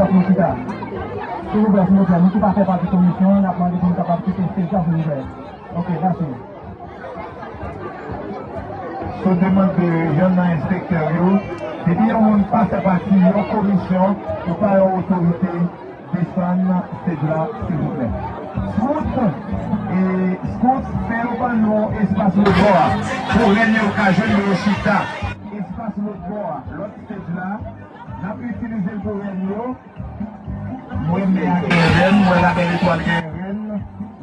pas pour quitter. S'il vous plaît, nous qui pas fait partie de la commission, on a demandé pour nous capables de quitter le stage, s'il vous plaît. Ok, merci. Je demande de jeunes inspecteurs, et puis on passe à partir de la commission, ou pas l'autorité, descendre ces là, s'il vous plaît. Scout fait pas non espace le bois pour régner occasion de chita. Espace le bois, l'autre stage là, on a pu utiliser le pour régner. Moi, je mets à Guérin, moi, la belle étoile Guérin,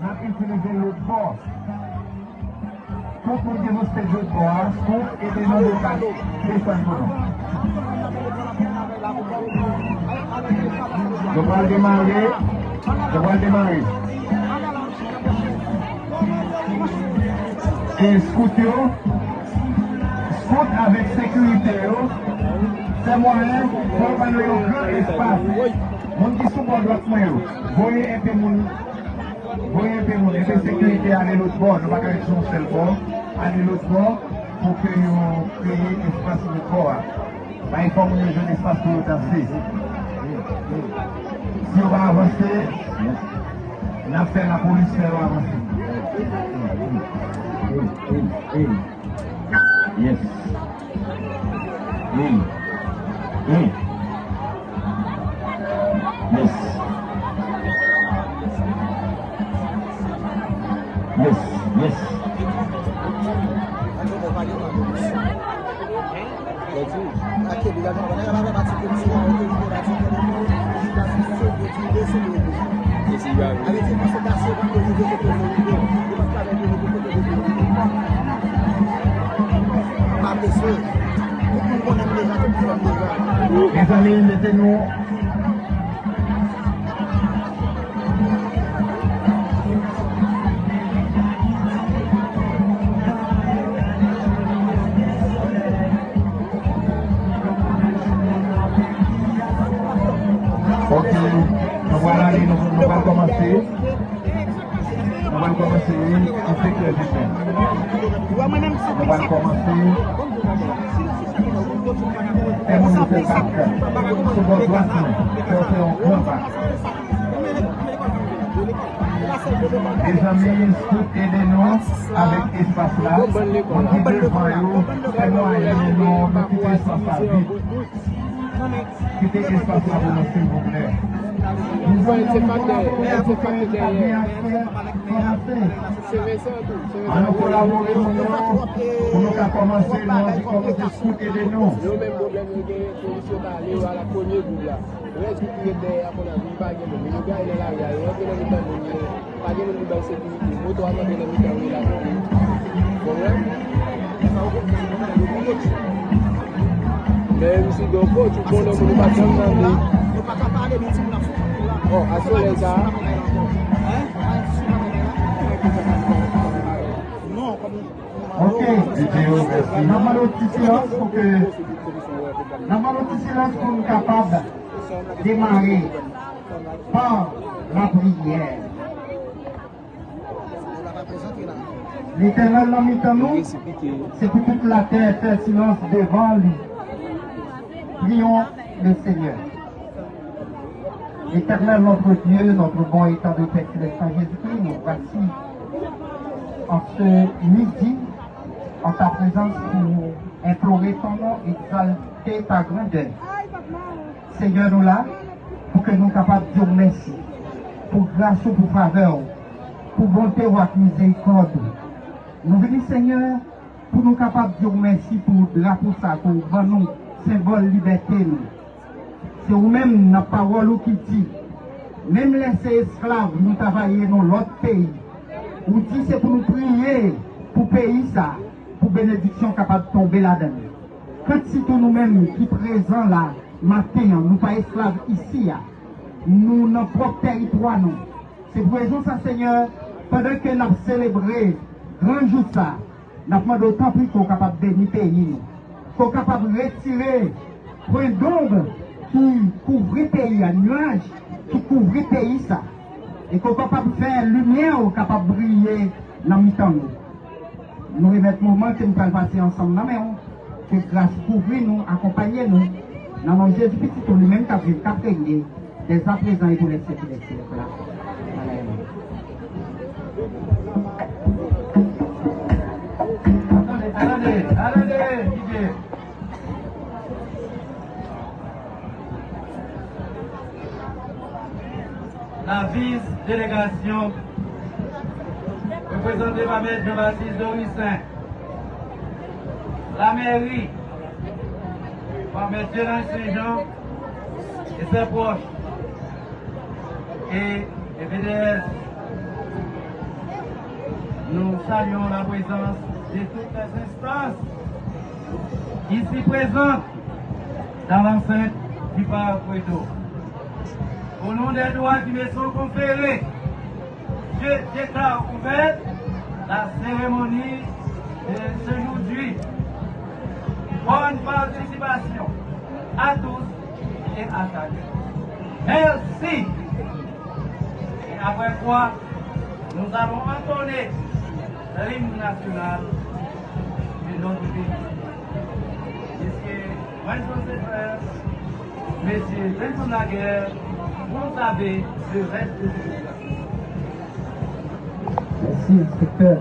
on a pu utiliser l'autre bois. Tout le monde qui nous fait jouer de bois, Scout et des noms locaux, descendre pour nous. Je vais démarrer. Et scout avec sécurité, c'est moyen pour pas nous un grand espace. Mon qui sont bon droite moi, voyez un peu mon sécurité aller l'autre bord, nous pas qu'avec son seul bord, aller l'autre bord pour que nous créions espace de bord. Il faut que nous ayons un espace pour danser. Si on va avancer, on a fait la police faire avancer. Yes. Yes. Yes. Yes. Les amis, mettez-nous. Ok, voilà, nous allons commencer. On va commencer. On va commencer. Et on va faire ça. C'est votre droit. C'est un combat. Les amis, aidez-nous avec espace là. On dit devant nous, c'est moyen de quitter espace là vite. Quittez espace là pour nous, s'il vous plaît. Nous allons allons collaborer pour nous commencer dans comité scout et de nous. Même si donc tu connais mon patron dans oh, à ce les gars. Ok, merci. Nous avons un petit silence pour que nous soyons capables de démarrer par la prière. L'Éternel l'a mis en nous, c'est pour toute la terre faire silence devant lui. Prions le Seigneur. Éternel notre Dieu, notre bon et tendre Père céleste en Jésus-Christ, nous voici en ce midi, en ta présence pour implorer ton nom, exalter ta grandeur. Seigneur, nous là, pour que nous soyons capables de dire merci, pour grâce ou pour faveur, pour bonté ou miséricorde. Nous venons, Seigneur, pour nous capables de dire merci pour drapeau ça, pour nous, symbole liberté. C'est vous-même la parole qui dit, même les esclaves, nous travaillons dans l'autre pays. Vous dites c'est pour nous prier, pour payer ça, pour bénédiction capable de tomber là-dedans. Quand si nous-mêmes qui présents là, matin, nous pas esclaves ici, nous dans notre propre territoire, nous. C'est pour raison ça, Seigneur, pendant que nous avons célébré grand jour ça, nous avons demandé autant plus qu'on est capable de bénir le pays, qu'on est capable de retirer point d'ombre qui couvre le pays, un nuage qui couvre le pays ça. Et qu'on est capable de faire lumière, qu'on est capable de briller dans le temps. Nous remettons le moment que nous allons passer ensemble dans la maison, que grâce couvre nous, accompagne nous, dans mon Jésus petit, nous-mêmes qui avons régné, Dès à présent, il vous laisse laisser là. Attendez, Didier. La vice-délégation représentée par M. Jean-Baptiste Dorissin, la mairie par M. Gérard Saint-Jean et ses proches, et les BDS. Nous saluons la présence de toutes les instances ici présentes dans l'enceinte du parc Puerto. Au nom des droits qui me sont conférés, je déclare ouverte la cérémonie d'aujourd'hui. Bonne participation à tous et à chacun. Merci. Et après quoi, nous allons entonner l'hymne national de notre pays. Messieurs Vincent Frères, Messieurs Vincent Laguerre, vous avez le reste du programme. Merci, inspecteur.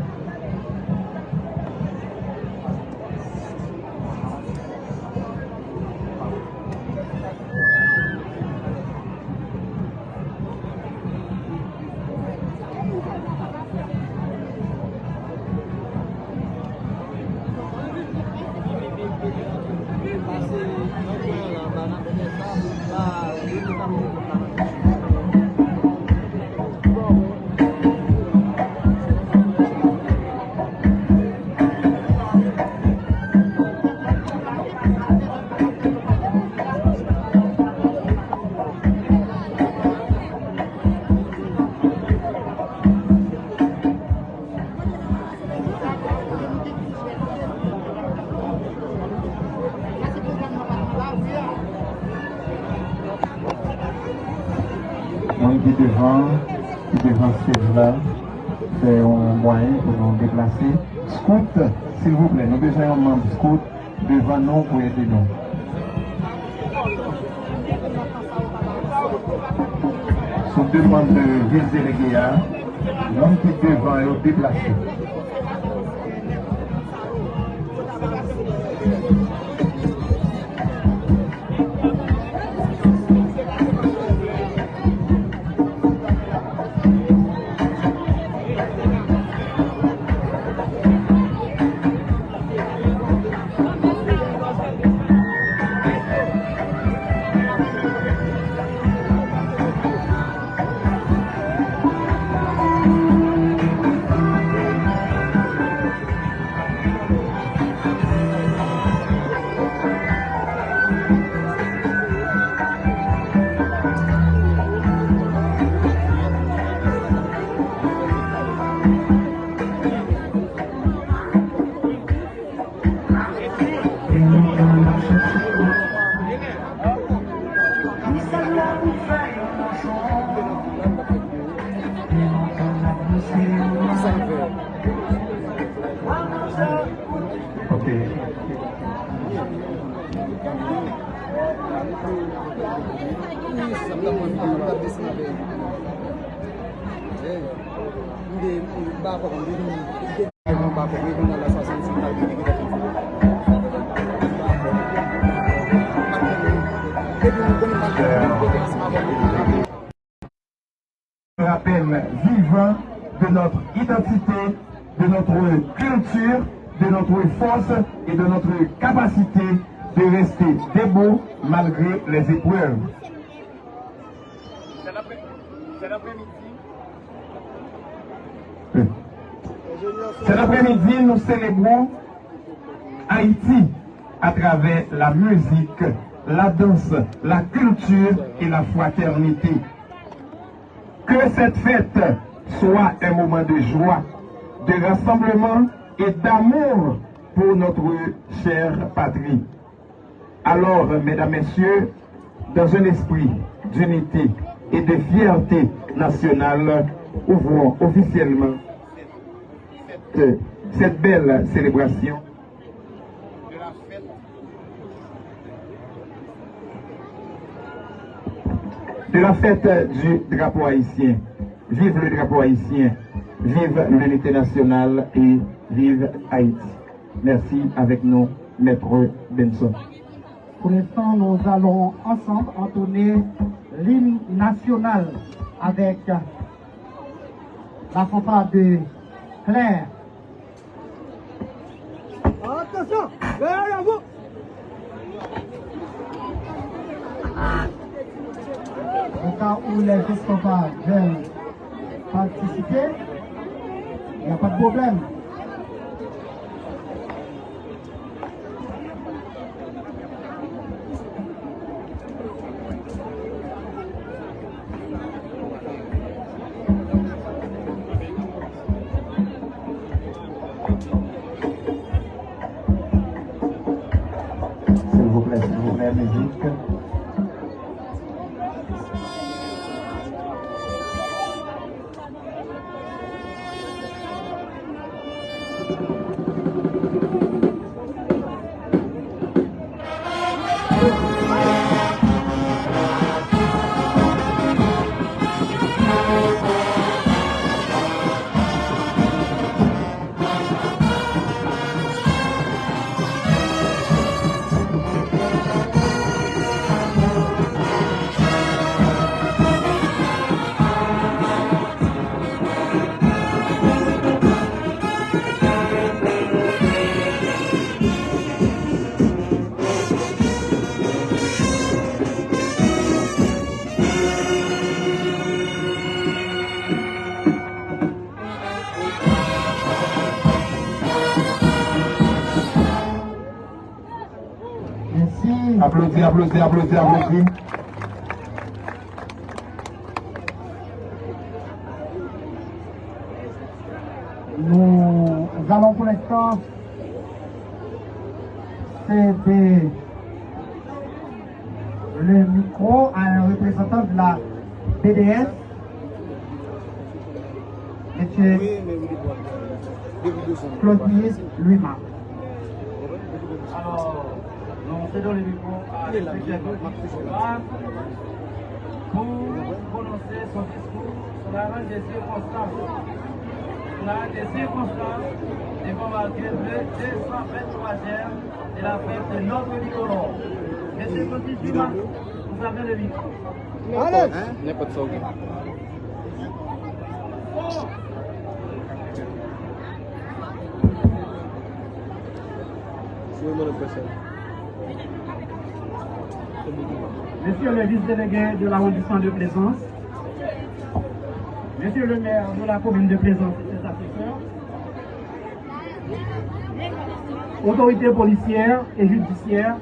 Devant là, c'est un moyen pour nous déplacer. Scout, s'il vous plaît, nous avons besoin d'un membre scout devant nous pour aider nous. Sous demande de vice-délégué, l'homme qui est devant est déplacé. Un rappel vivant de notre identité, de notre culture, de notre force et de notre capacité de rester debout malgré les épreuves. Cet après-midi, nous célébrons Haïti à travers la musique, la danse, la culture et la fraternité. Que cette fête soit un moment de joie, de rassemblement et d'amour pour notre chère patrie. Alors, mesdames, messieurs, dans un esprit d'unité et de fierté nationale, ouvrons officiellement cette belle célébration de la fête de la fête du drapeau haïtien. Vive le drapeau haïtien, vive l'unité nationale et vive Haïti. Merci avec nous, Maître Benson. Pour l'instant, nous allons ensemble entonner l'hymne national avec la fanfare de Claire. Attention, vers vous. Au cas où les escompades veulent participer, il n'y a pas de problème. S'il vous plaît, musique. Applaudis, applaudis, applaudis, applaudis. Nous allons pour l'instant céder le micro à un représentant de la BDS, M. Claude Louis-Marc. Alors, nous cédons le micro à la programme pour prononcer son discours sur la règle des circonstances. La des circonstances devant marquer le 223e de la fête de notre bicolore. Monsieur Claude Louis-Marc, vous avez le micro. Allez! N'importe ça. Monsieur le vice-délégué de l'arrondissement de Plaisance, Monsieur le maire de la commune de Plaisance et ses assesseurs, autorités policières et judiciaires,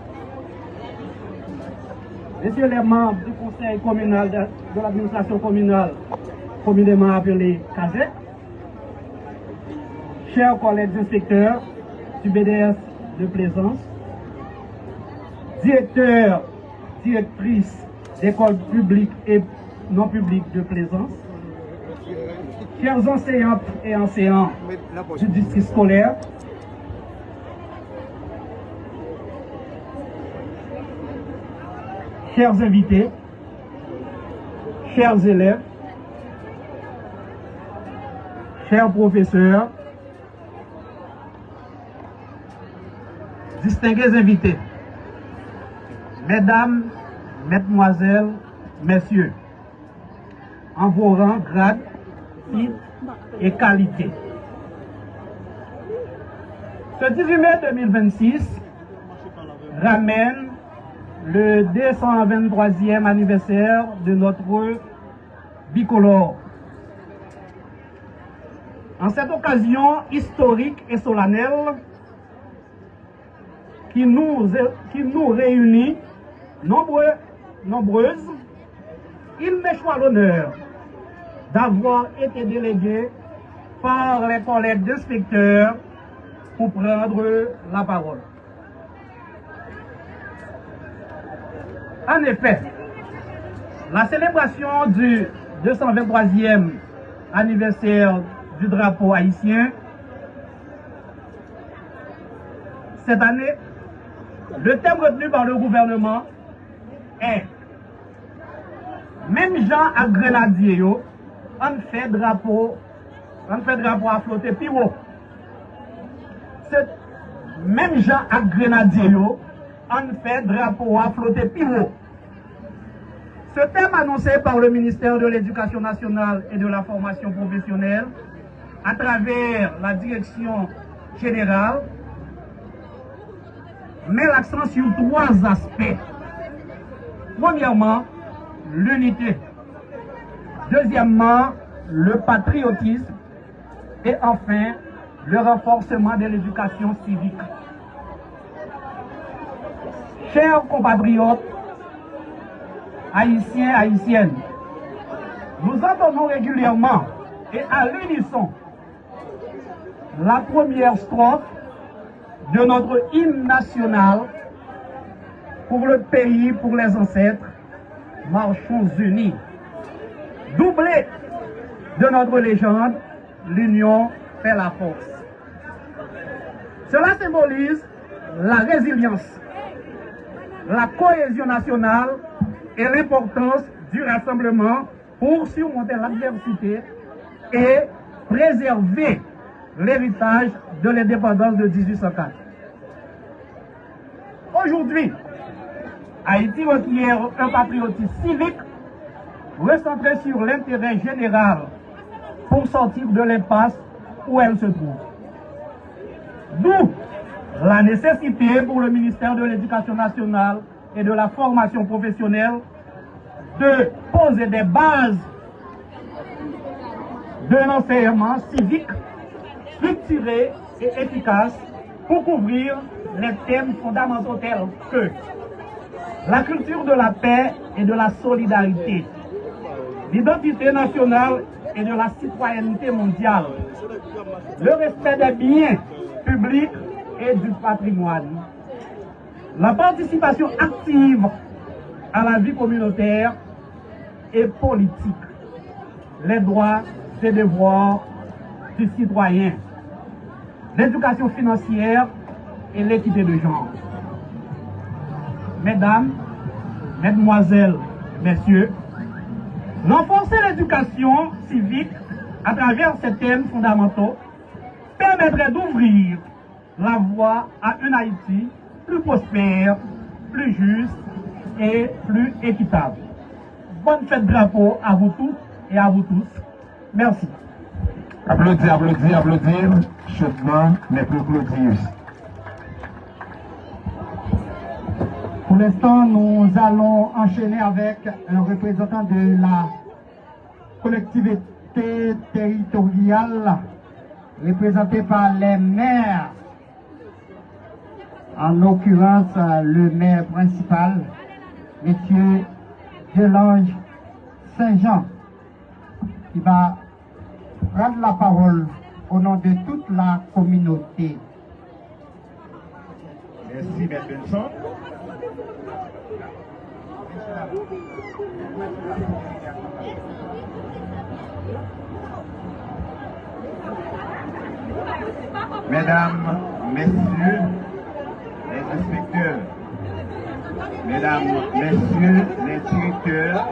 Messieurs les membres du conseil communal de l'administration communale, communément appelé CASEC, chers collègues inspecteurs du BDS de Plaisance, directeurs, directrices d'écoles publiques et non publiques de Plaisance, chers enseignantes et enseignants du district scolaire, chers invités, chers élèves, chers professeurs, distingués invités, mesdames, mesdemoiselles, messieurs, en vos rangs, grades, titres et qualités. Ce 18 mai 2026 ramène le 223e anniversaire de notre bicolore. En cette occasion historique et solennelle qui nous réunit nombreuses, il m'échoit l'honneur d'avoir été délégué par les collègues d'inspecteurs pour prendre la parole. En effet, la célébration du 223e anniversaire du drapeau haïtien, cette année, le thème retenu par le gouvernement est Même gens à Grenadier, on fait drapeau à flotter plus haut. Même gens à Grenadier, on fait drapeau à flotter plus haut. Ce thème annoncé par le ministère de l'Éducation nationale et de la formation professionnelle à travers la direction générale met l'accent sur 3 aspects. Premièrement, l'unité. Deuxièmement, le patriotisme. Et enfin, le renforcement de l'éducation civique. Chers compatriotes, haïtiens, haïtiennes, nous entendons régulièrement et à l'unisson la première strophe de notre hymne national pour le pays, pour les ancêtres, marchons unis. Doublé de notre légende, l'union fait la force. Cela symbolise la résilience, la cohésion nationale et l'importance du rassemblement pour surmonter l'adversité et préserver l'héritage de l'indépendance de 1804. Aujourd'hui, Haïti requiert un patriotisme civique recentré sur l'intérêt général pour sortir de l'impasse où elle se trouve. D'où la nécessité pour le ministère de l'Éducation nationale et de la formation professionnelle de poser des bases d'un enseignement civique structuré et efficace pour couvrir les thèmes fondamentaux tels que la culture de la paix et de la solidarité, l'identité nationale et de la citoyenneté mondiale, le respect des biens publics et du patrimoine, la participation active à la vie communautaire et politique, les droits et devoirs du citoyen, l'éducation financière et l'équité de genre. Mesdames, Mesdemoiselles, Messieurs, renforcer l'éducation civique à travers ces thèmes fondamentaux permettrait d'ouvrir la voie à une Haïti plus prospère, plus juste et plus équitable. Bonne fête drapeau à vous tous et à vous tous. Merci. Applaudissez, applaudissez, applaudissez, chaudement, mais plus applaudissez. Pour l'instant, nous allons enchaîner avec un représentant de la collectivité territoriale, représenté par les maires, en l'occurrence le maire principal, M. Delange Saint-Jean, qui va prendre la parole au nom de toute la communauté. Merci, M. Benson. Mesdames, Messieurs, les inspecteurs, Mesdames, Messieurs, les directeurs,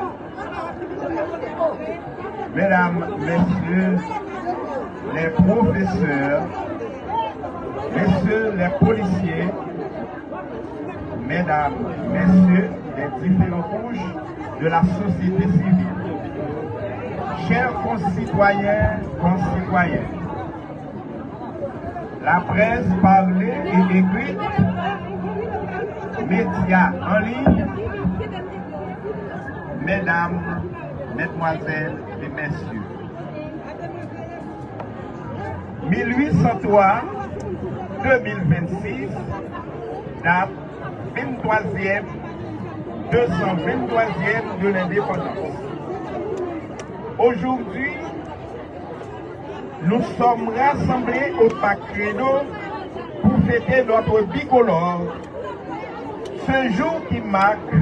Mesdames, Messieurs, les professeurs, Messieurs les policiers, Mesdames, Messieurs, les différents couches de la société civile, chers concitoyens, concitoyennes, la presse parlée et écrite, médias en ligne, Mesdames, Mesdemoiselles et Messieurs. 1803-2026, date 23e, 223e de l'indépendance. Aujourd'hui, nous sommes rassemblés au Pacréno pour fêter notre bicolore, ce jour qui marque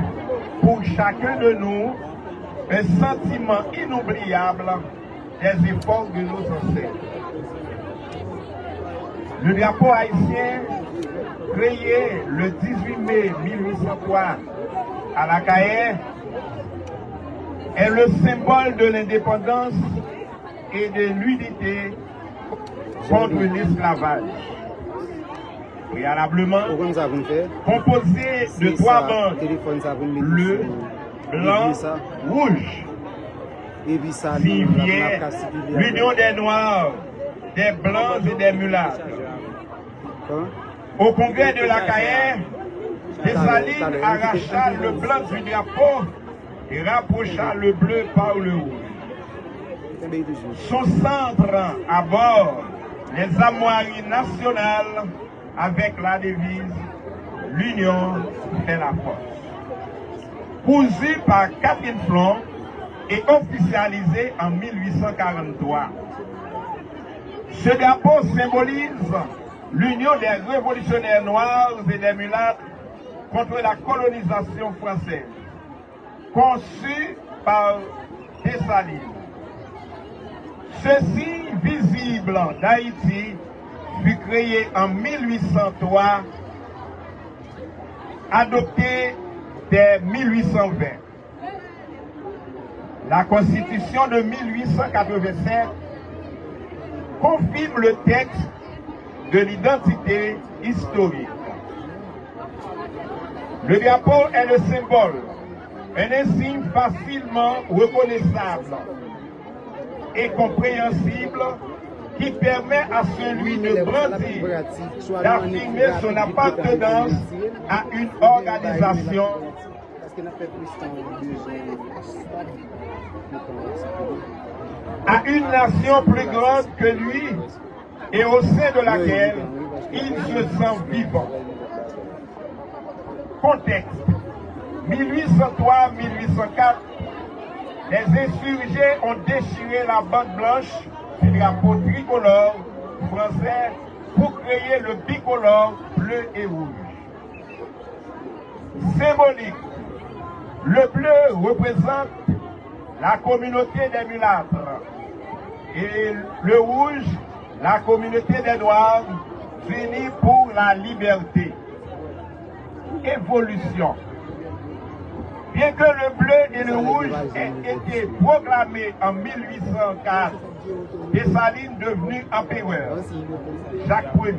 pour chacun de nous un sentiment inoubliable des efforts de nos ancêtres. Le drapeau haïtien, créé le 18 mai 1803 à la Caille, est le symbole de l'indépendance et de l'unité contre l'esclavage. Préalablement, composé de 3 bandes, bleu, blanc, rouge, signifiait l'union des Noirs, des Blancs et des Mulâtres. Au congrès de la Cahiers, Dessalines arracha le blanc du drapeau et rapprocha le bleu par le rouge. Son centre à bord, les armoiries nationales avec la devise « L'union fait la force ». Cousu par Catherine Flon et officialisé en 1843. Ce drapeau symbolise l'union des révolutionnaires noirs et des mulâtres contre la colonisation française, conçu par Dessalines. Ceci visible d'Haïti fut créé en 1803, adopté dès 1820. La Constitution de 1887 confirme le texte de l'identité historique. Le drapeau est le symbole, un insigne facilement reconnaissable et compréhensible qui permet à celui de brandir, d'affirmer son appartenance à une organisation, à une nation plus grande que lui et au sein de laquelle il se sent vivant. Contexte 1803-1804, les insurgés ont déchiré la bande blanche du drapeau tricolore français pour créer le bicolore bleu et rouge. Symbolique, le bleu représente la communauté des mulâtres et le rouge, la communauté des noirs unis pour la liberté. Évolution. Bien que le bleu et le rouge aient été proclamés en 1804, Dessalines devenu empereur, Jacques Ier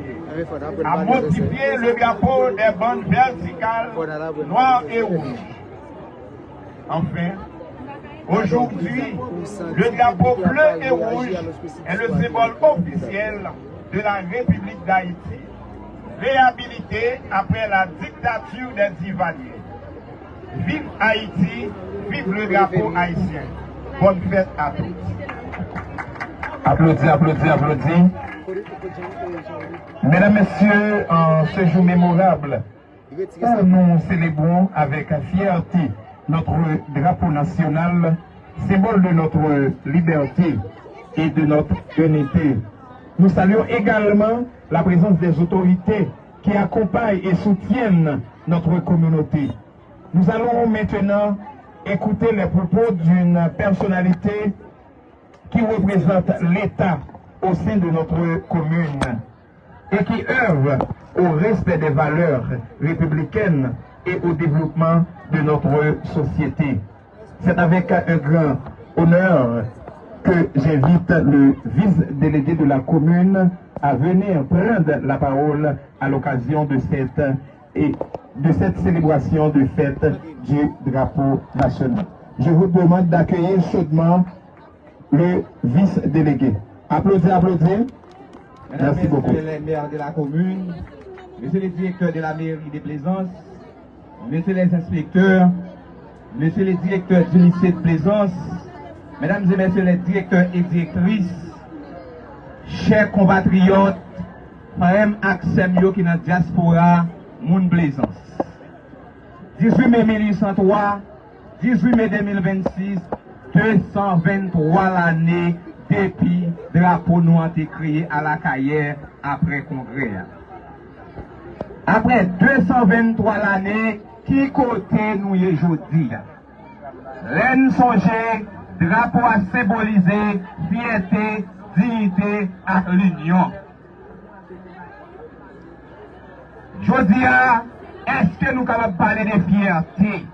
a modifié le drapeau des bandes verticales noires et rouges. Enfin, aujourd'hui, le drapeau bleu et rouge est le symbole officiel de la République d'Haïti, réhabilité après la dictature des divaniers. Vive Haïti, vive le drapeau haïtien. Bonne fête à tous. Applaudis, applaudis, applaudis. Mesdames, Messieurs, en ce jour mémorable, où nous célébrons avec fierté notre drapeau national, symbole de notre liberté et de notre unité. Nous saluons également la présence des autorités qui accompagnent et soutiennent notre communauté. Nous allons maintenant écouter les propos d'une personnalité qui représente l'État au sein de notre commune et qui œuvre au respect des valeurs républicaines et au développement de notre société. C'est avec un grand honneur que j'invite le vice-délégué de la commune à venir prendre la parole à l'occasion de cette célébration de fête du drapeau national. Je vous demande d'accueillir chaudement le vice-délégué. Applaudissez, applaudissez. Merci beaucoup. Mesdames, Messieurs les maires de la commune, Monsieur le directeur de la mairie des Plaisances, Messieurs les inspecteurs, Messieurs les directeurs du lycée de Plaisance, Mesdames et Messieurs les directeurs et directrices, chers compatriotes, frères Axemio qui est dans la diaspora, Moun Plaisance. 18 mai 1803, 18 mai 2026, 223 l'année depuis drapeau nous a été créé à la Cahiers après congrès. Après 223 l'année, qui côté nous y aujourd'hui? L'en songé, drapeau a symbolisé fierté, dignité et l'union. Jodi, est-ce que nous sommes capables de parler de fierté?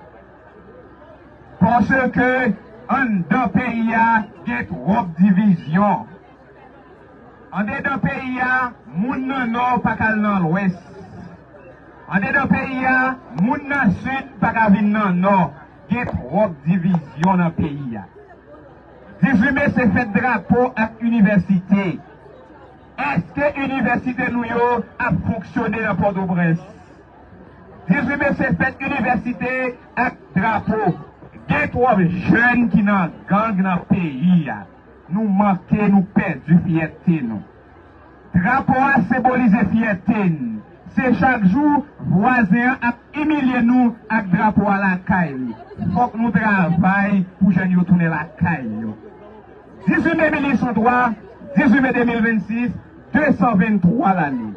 Parce que en deux pays, il y a trop de divisions. En deux pays, moun nan nord pas kal nan l'ouest. En deux pays, moun nan sud pas kal vin nan nord. Il y a trop de divisions dans le pays. 18 mai, c'est fait drapeau à l'université. Est-ce que l'université nous a fonctionné dans Port-au-Prince? 18 mai, c'est fait université à drapeau. Il y a trop de jeunes qui sont gang dans le pays. Nous manquons, nous perdons fierté. Drapeau a symbolisé fierté. C'est chaque jour, voisins a humilié nous avec drapeau à la caille. Il faut que nous travaillions pour que nous tourner la caille. 18 mai 1903, 18 mai 2026, 223 l'année.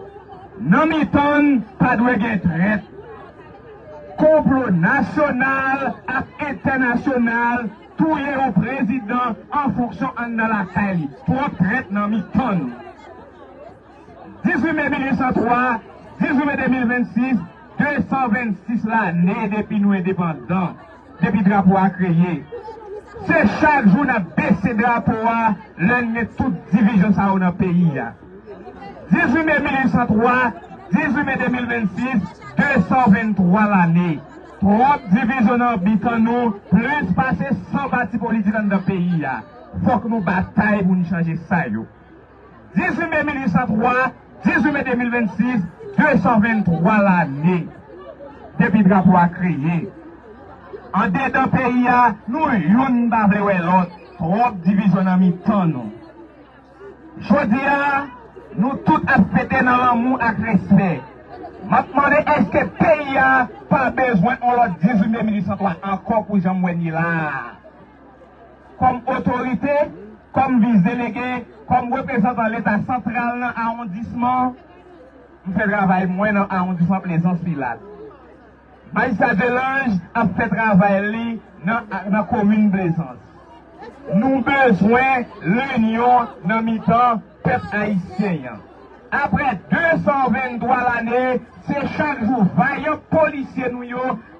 Non mi-ton, pas de traite. Complot national et international, tout est au président en fonction de la caille. Trop traite non mi-ton. 18 mai 1803, 18 mai 2026, 226 l'année depuis nous indépendants, depuis le drapeau a créé. C'est chaque jour qu'on a baissé le drapeau, l'un de toute division dans le pays. 18 mai 1803, 18 mai 2026, 223 l'année. Trop division dans nous, plus passer 100 partis politiques dans le pays. Il faut que nous bataillons pour nous changer ça. 18 mai 1803, 18 mai 2026, 223 l'année. Depuis le drapeau a créé. En dedans pays, nous yon pas l'autre. Trop division dans mi-temps. Jodi, nous tous à fêter dans l'amour et le respect. Je me demande est-ce que le pays n'a pas besoin de l'autre 18 mai 1803 encore pour Jean-Moueni là. Comme autorité, comme vice-délégué, comme représentant de l'État central dans l'arrondissement, je fais travail moins dans l'arrondissement Plaisance-Pilat. Maïssa Delange a fait travail dans la commune Plaisance. Nous avons besoin de l'union dans mi-temps peuple haïtien. Après 223 l'année, c'est chaque jour vaillant policier nous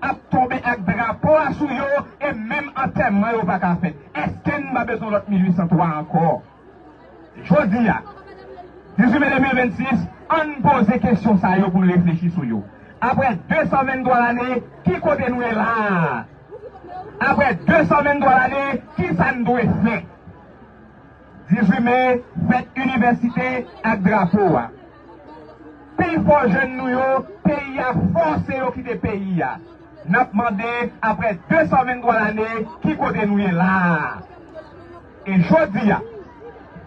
a tombé avec drapeau à sous et même en terme nous pas qu'à faire. Est-ce que nous avons besoin de l'autre 1803 encore? Je dis, 18 mai 2026, on pose des questions ça pour nous réfléchir sur eux. Après 223 l'année, qui côté nous est là? Après 223 l'année, qui ça nous doit faire? 18 mai, fête université avec drapeau. Pays pour jeunes nous, pays a forcé au quitter pays. Nous avons demandé, après 223 l'année, qui côté nous est là? Et je dis,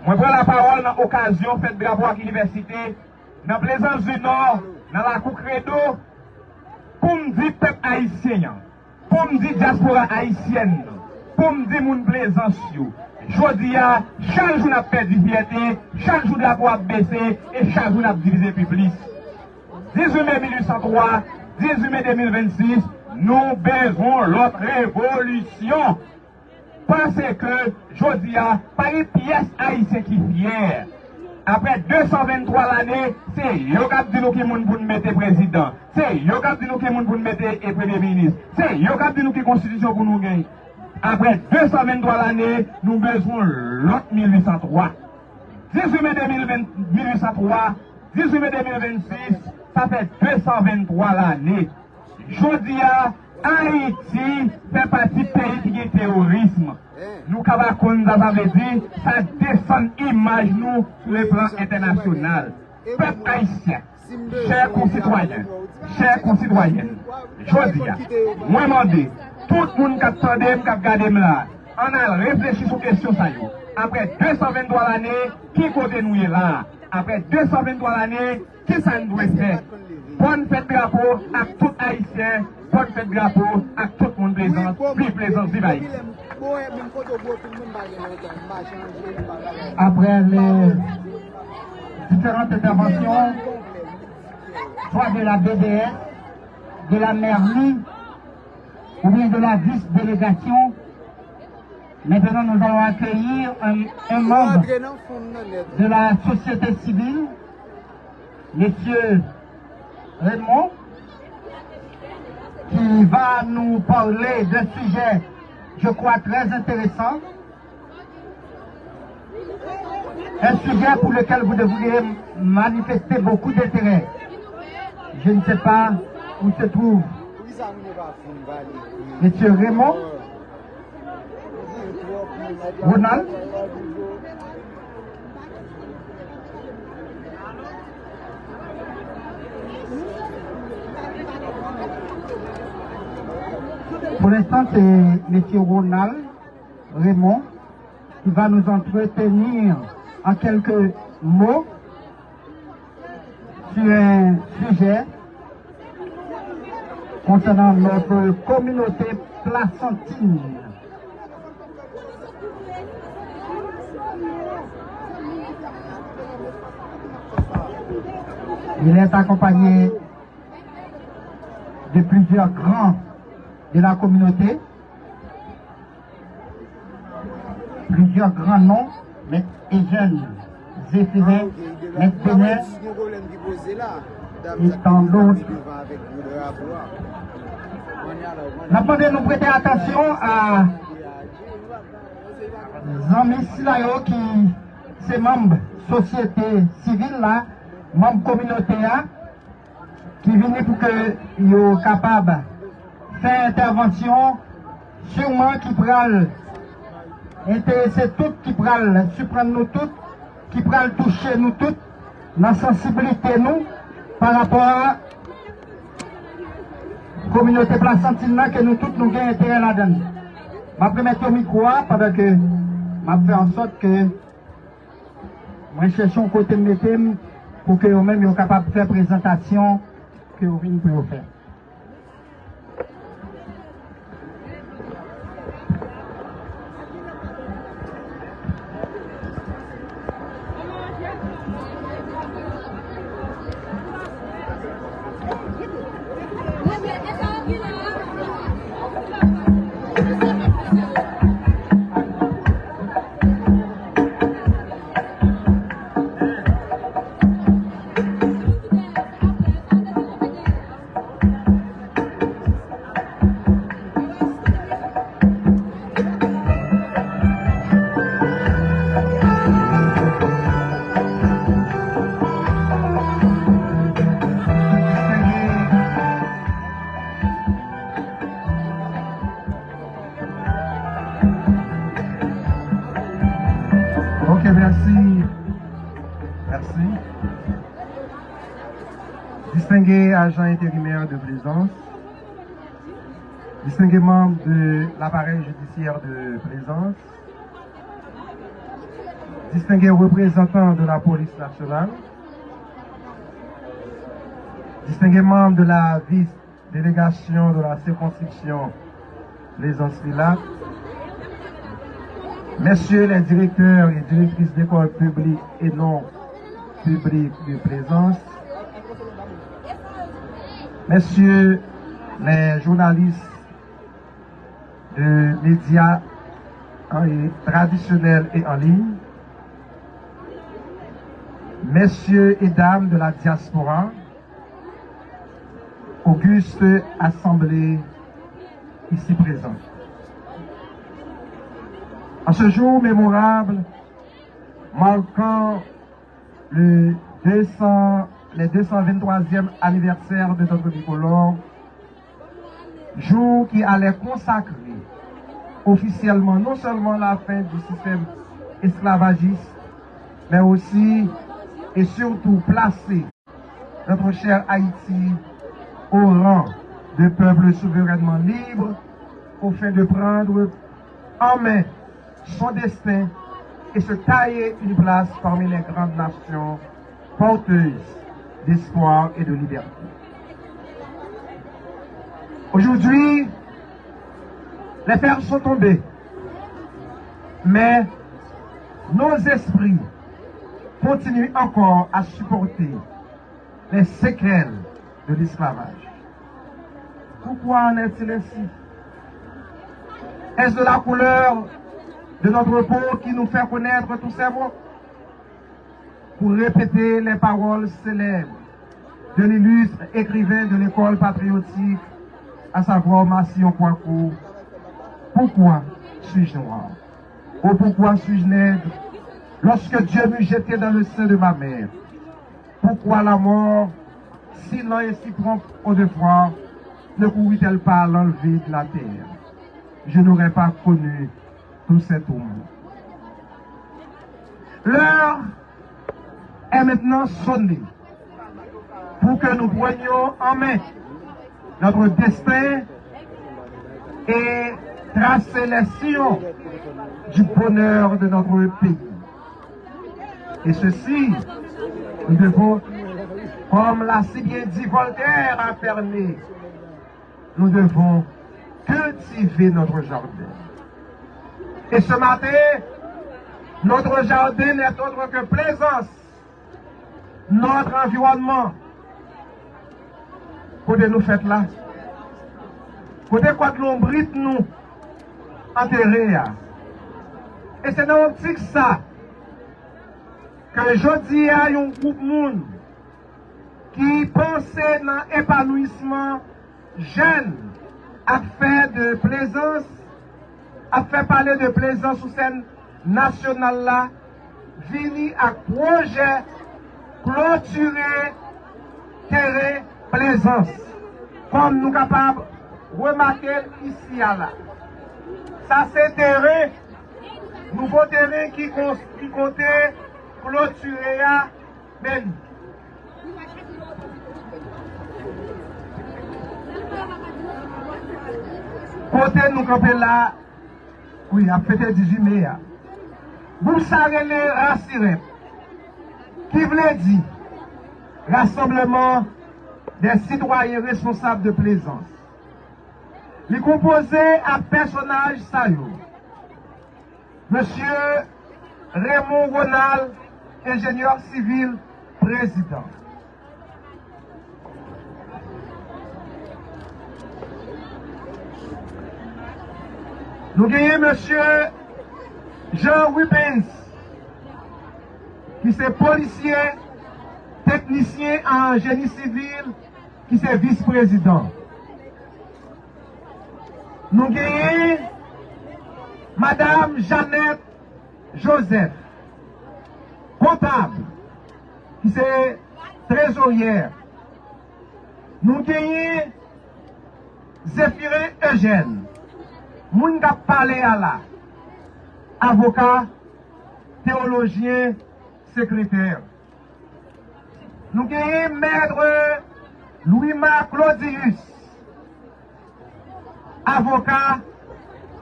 moi je prends la parole dans l'occasion fête drapeau avec l'université, dans Plaisance du Nord, dans la Cour Credo, pour me dire peuple haïtien, pour me dire diaspora haïtienne, pour me dire mon Plaisance. Je dis, chaque jour, nous avons perdu fierté, chaque jour, nous avons baissé, et chaque jour, nous avons divisé public. 18 mai 1803, 18 mai 2026, nous besoin l'autre révolution. Parce que, je dis, pas une pièce haïtienne qui est fière. Après 223 l'année, c'est yo qui dit nous qui moun pour nous mettre président. C'est yo qui dit nous qui moun pour nous mettre premier ministre. C'est yo qui dit nous qui constitution pour nous gagner. Après 223 l'année, nous besoin l'autre 1803. 18 mai 1803, 18 mai 2026, ça fait 223 l'année. Jodi a, Haïti fait partie du pays qui est terrorisme. Nous, Kabakon, ça veut dire, ça descend image nous sur le plan international. Peuple haïtien, chers concitoyens, je dis, moi, demande, tout le monde qui attendait, qui a regardé là, on a réfléchi sur la question. Après 223 l'année, qui côté nous est là? Après 223 l'année, qui ça nous doit faire? Bonne fête drapeau à tout haïtien, bonne fête drapeau à tout le monde présent, vive Plaisance, vive Haïti. Après les différentes interventions, soit de la BDS, de la mairie, ou bien de la vice-délégation, maintenant nous allons accueillir un membre de la société civile, Monsieur Raymond, qui va nous parler d'un sujet je crois, très intéressant. Un sujet pour lequel vous devriez manifester beaucoup d'intérêt. Je ne sais pas où se trouve M. Raymond, Ronald. Pour l'instant, c'est M. Ronald Raymond qui va nous entretenir en quelques mots sur un sujet concernant notre communauté placentine. Il est accompagné de plusieurs grands de la communauté, plusieurs grands noms, mais et jeunes, Zéphirin, M. Benet, et tant d'autres. Nous devons nous prêter attention à Zami Silayo qui c'est membre société civile là, membre communauté là, qui viennent pour que soient capables de faire intervention, sûrement qui pourraient intéresser toutes, qui pourraient surprendre nous toutes, qui pourraient toucher nous toutes, la sensibilité nous par rapport à la communauté placentine que nous toutes nous avons intérêt là-dedans. Je vais mettre au micro pendant que je fais en sorte que je cherche un côté de métier pour que vous-même soyez capables de faire présentation que vous venez pour faire. Distingués agents intérimaires de Plaisance, distingués membres de l'appareil judiciaire de Plaisance, distingués représentants de la police nationale, distingués membres de la vice-délégation de la circonscription Plaisance-Filac, messieurs les directeurs et directrices d'écoles publiques et non publiques de Plaisance, messieurs les journalistes de médias traditionnels et en ligne, messieurs et dames de la diaspora, auguste assemblée ici présente. En ce jour mémorable, marquant le 223e anniversaire de notre bicolore, jour qui allait consacrer officiellement non seulement la fin du système esclavagiste, mais aussi et surtout placer notre cher Haïti au rang de peuple souverainement libre, au fin de prendre en main son destin et se tailler une place parmi les grandes nations porteuses d'espoir et de liberté. Aujourd'hui, les fers sont tombés, mais nos esprits continuent encore à supporter les séquelles de l'esclavage. Pourquoi en est-il ainsi? Est-ce de la couleur de notre peau qui nous fait connaître tous ces mots? Pour répéter les paroles célèbres de l'illustre écrivain de l'école patriotique, à savoir Massillon Poincourt. Pourquoi suis-je noir? Oh, pourquoi suis-je nègre lorsque Dieu m'eut jeté dans le sein de ma mère? Pourquoi la mort, si lent et si prompt au devoir, ne courut-elle pas à l'enlever de la terre? Je n'aurais pas connu tout cet homme. L'heure est maintenant sonnée pour que nous prenions en main notre destin et tracer les sillons du bonheur de notre pays. Et ceci, nous devons, comme l'a si bien dit Voltaire à Ferney, nous devons cultiver notre jardin. Et ce matin, notre jardin n'est autre que Plaisance, notre environnement. Côté nous faites là, côté quoi que l'on brite nous enterrés. Et c'est dans l'optique ça que je dis à un groupe monde qui pensait dans l'épanouissement jeune, a fait de Plaisance, a fait parler de Plaisance sous scène nationale là, vini à projet clôturer terrain Plaisance. Comme nous capables de remarquer ici à là. Ça c'est terrain, nouveau terrain qui comptait clôturer à même. Côté nous camper là, oui, à fêter 18 mai. Vous savez les rassirés, qui voulait dire rassemblement des citoyens responsables de Plaisance. Il composé à personnage saillot. Monsieur Raymond Ronald, ingénieur civil, président. Nous gagnons monsieur Jean Wipens, qui est policier, technicien en génie civil, qui est vice-président. Nous gagnons madame Jeannette Joseph, comptable, qui est trésorière. Nous gagnons Zéphirin Eugène, moun ka parlé à la, avocat, théologien, secrétaire. Nous gagnons maître Louis-Marc Claudius, avocat,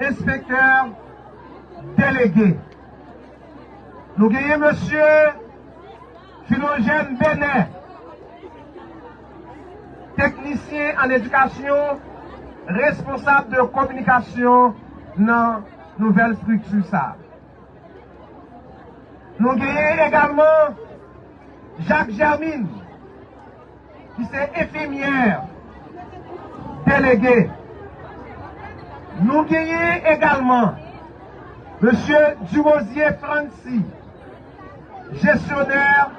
inspecteur, délégué. Nous gagnons monsieur Philogène Benet, technicien en éducation, responsable de communication dans nouvelle structure ça. Nous gagnons également Jacques Germine, qui est infirmière, délégué. Nous gagnons également monsieur Durosier Franci, gestionnaire,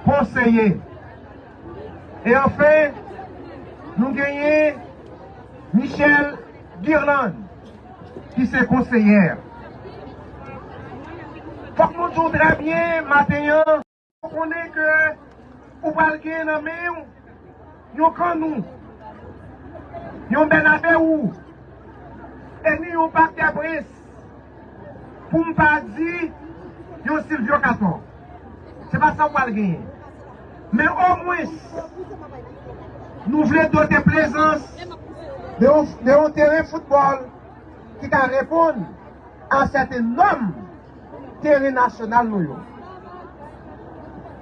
conseiller. Et enfin, nous gagnons Michel Guirland, qui est conseillère. Faut que nous jouons très bien, maintenant, on connaît que vous parlez dans main, nous nous, nous Bernabé ou, et nous partent à Brice, pour ne pas dire, nous Sylvio Caton. C'est pas ça qu'on va gagner. Mais au moins, nous voulons doter Plaisance de un terrain de football qui va répondre à cet énorme terrain national.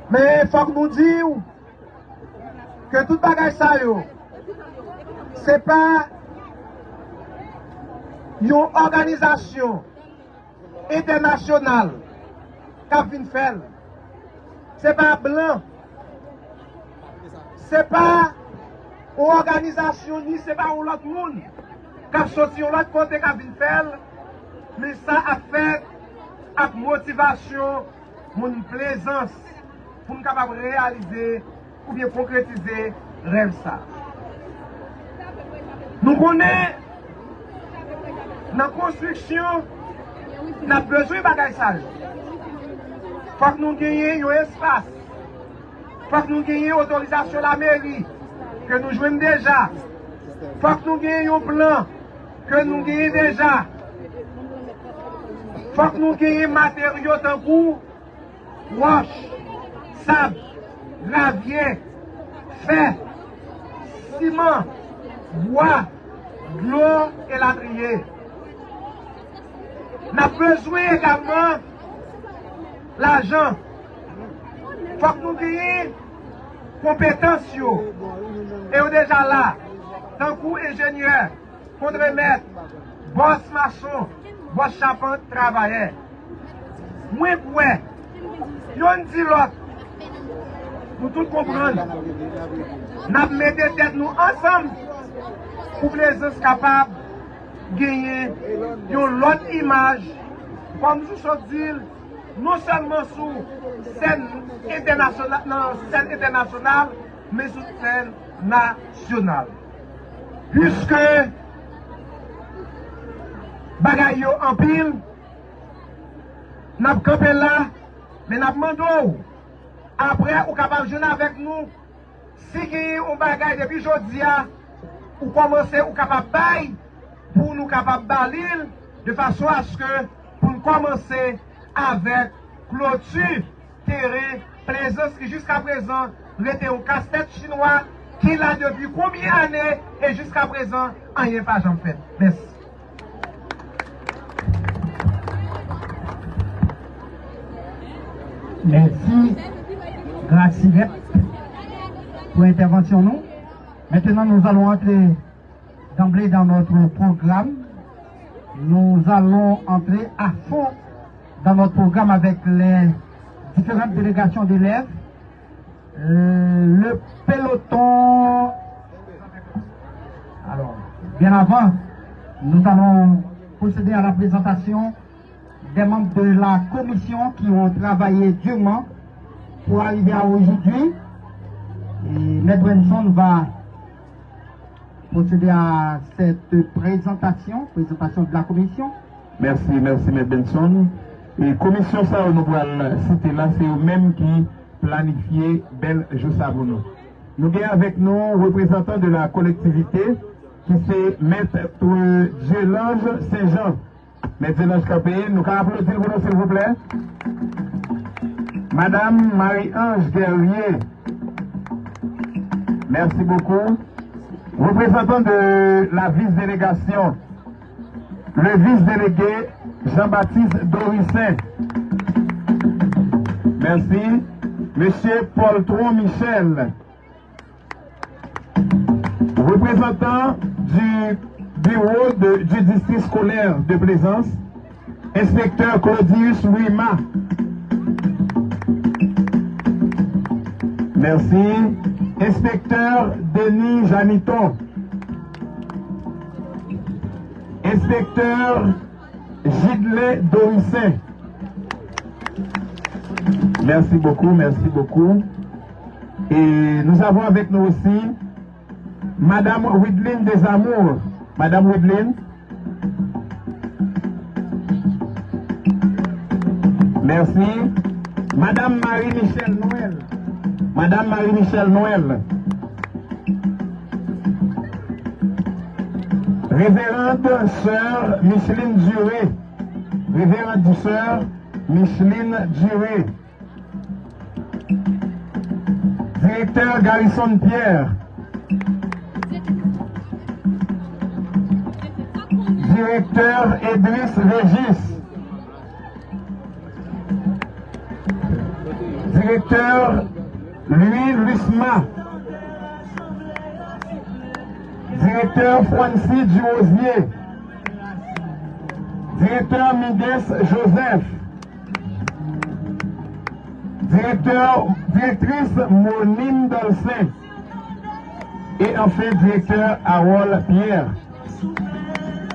Mais il faut que nous disions que tout bagage ça, ce n'est pas une organisation internationale qui a fait faire. Ce n'est pas blanc. Ce n'est pas une organisation, ni ce n'est pas un autre monde qui a sorti un autre côté qui a fait faire. Mais ça a fait avec motivation, mon Plaisance, pour nous capables de réaliser ou bien concrétiser rêve ça. Nous connaissons Dans la construction, nous avons besoin de bagages sales. Il faut que nous gagnions un espace. Il faut que nous gagnions l'autorisation de la mairie, que nous jouons déjà. Il faut que nous gagnions un plan, que nous gagnons déjà. Il faut que nous gagnions matériaux tant pour roche, sable, gravier, fer, ciment, bois, de l'eau et latrier. Nous avons besoin également l'argent. Il faut que nous ayons compétences. Et on est déjà là, tant qu'ingénieur, contre-maître, boss maçon, boss charpente, travailleur. Moi, pour yon dit l'autre, nous tous comprenons. Nous mettons tête nous ensemble pour que les gens soient capables de gagner une autre image, comme je vous dis, non seulement sur scène internationale, mais sur scène nationale. Puisque bagaille en pile, nous avons campé là, mais nous demandons après, vous êtes capable de jouer avec nous. Si vous avez un bagage depuis aujourd'hui, vous commencez, vous êtes capable de bailler pour nous capables de de façon à ce que pour nous commencer avec clôture, terrain, plaisance qui jusqu'à présent était un casse-tête chinois qui l'a depuis combien d'années et jusqu'à présent, rien pas jamais fait. Merci. Merci, Gracivette, pour l'intervention. Nous. Maintenant, nous allons entrer d'emblée dans notre programme. Nous allons entrer à fond dans notre programme avec les différentes délégations d'élèves. Le peloton. Alors, bien avant, nous allons procéder à la présentation des membres de la commission qui ont travaillé durement pour arriver à aujourd'hui. Et M. Benson va procéder à cette présentation de la commission. Merci, M. Benson. Et commission ça, nous allons citer là, c'est eux-mêmes qui planifié Bel Josabono. Nous avons avec nous représentants de la collectivité qui c'est Maître Dielange Saint-Jean. Maître Dielange Capé, nous allons applaudir pour nous, s'il vous plaît. Madame Marie-Ange Guerrier. Merci beaucoup. Représentant de la vice-délégation, le vice-délégué Jean-Baptiste Dorissin. Merci. Monsieur Paul Tron Michel. Représentant du bureau du district scolaire de Plaisance, inspecteur Claudius Louima. Merci. Inspecteur Denis Janiton. Inspecteur Gidlet Dorissin. Merci beaucoup, merci beaucoup. Et nous avons avec nous aussi Madame Widline Desamours. Madame Widline. Merci. Madame Marie-Michel Noël. Madame Marie-Michel Noël. Révérende sœur Micheline Duré. Révérende sœur Micheline Duré. Directeur Garrison Pierre. Directeur Edris Régis. Directeur Louis Lusma. Directeur Francis Duosier. Directeur Migues Joseph. Directrice Monine Dolcin. Et enfin, directeur Harold Pierre.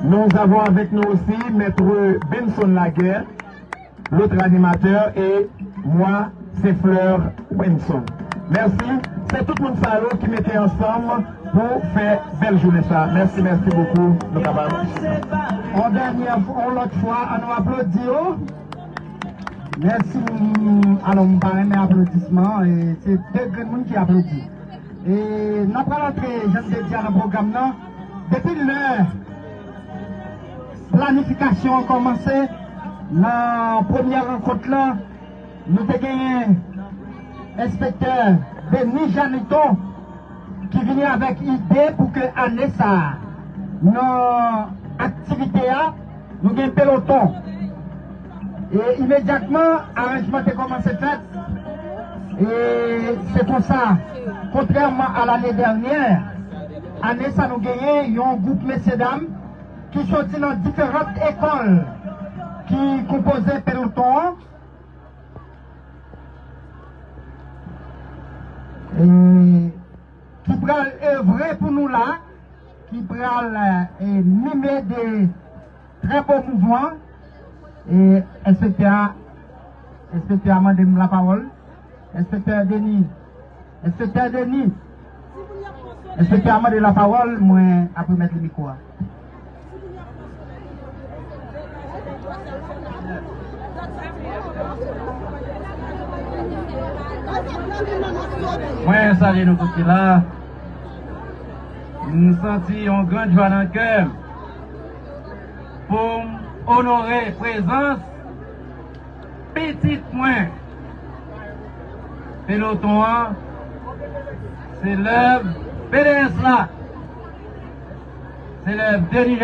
Nous avons avec nous aussi Maître Benson Laguerre, l'autre animateur, et moi, c'est Fleur Benson. Merci. C'est tout le monde ça qui mettait ensemble pour faire belle journée ça. Merci beaucoup. Nous capables. En dernière fois, l'autre fois, on nous applaudit. Merci. Alors, on parle mes applaudissements et c'est deux grands qui applaudissent. Et nous allons entrer, je me dis, dans le programme là. Depuis la planification a commencé, la première rencontre là, nous avons gagné inspecteur Denis Janiton qui vient avec idée pour que année ça, nos activités, nous avons un peloton. Et immédiatement, l'arrangement a commencé à faire. Et c'est pour ça, contrairement à l'année dernière, année ça nous gagné, il y a un groupe messieurs dames qui sont dans différentes écoles qui composaient peloton. Et qui pourra œuvrer pour nous là, qui pourra mimer des très beaux mouvements. Et inspecteur demande la parole. Inspecteur Denis, inspecteur demande la parole, moi après mettre le micro. Moi, salut nous tous là. Nous sentons une grande joie dans le cœur pour honorer présence petite moins. Peloton, c'est l'œuvre PDS là. C'est l'œuvre Denis